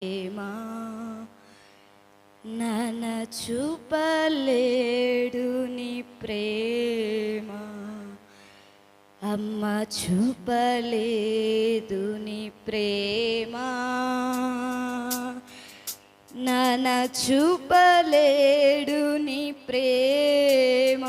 ప్రేమా నన్ను చూపలేడు నీ ప్రేమ, అమ్మ చూపలేదు నీ ప్రేమ, నన్ను చూపలేడు నీ ప్రేమ.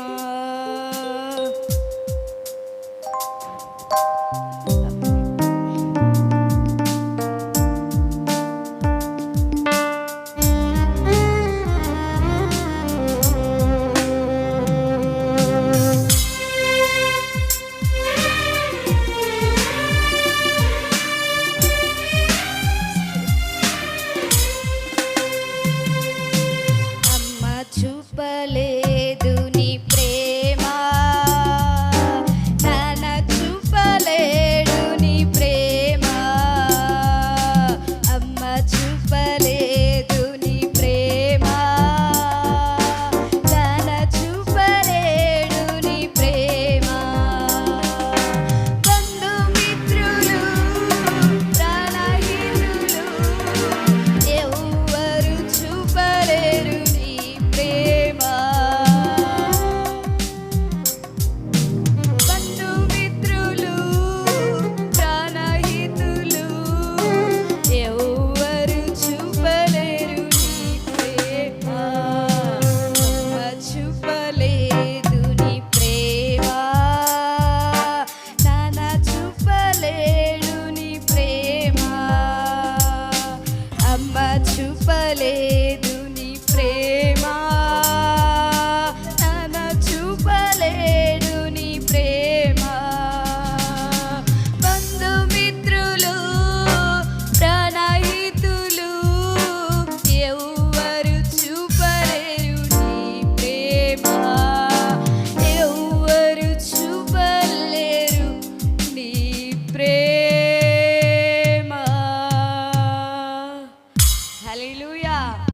చూపలేదు నీ ప్రేమ, నన్ను చూపలేడు నీ ప్రేమ, అమ్మ చూపలేదు నీ ప్రేమ, నన్ను చూపలేడు నీ ప్రేమ. బంధుమిత్రులు ప్రాణహితులు ఎవ్వరు చూపలేరు నీ ప్రేమ. బంధుమిత్రులు ప్రాణహితులు ఎవ్వరు చూపలేరు నీ ప్రేమ, అమ్మ చూపలేదు నీ ప్రేమ, నాన్న చూపలేడు నీ ప్రేమ, అమ్మ చూపలేదు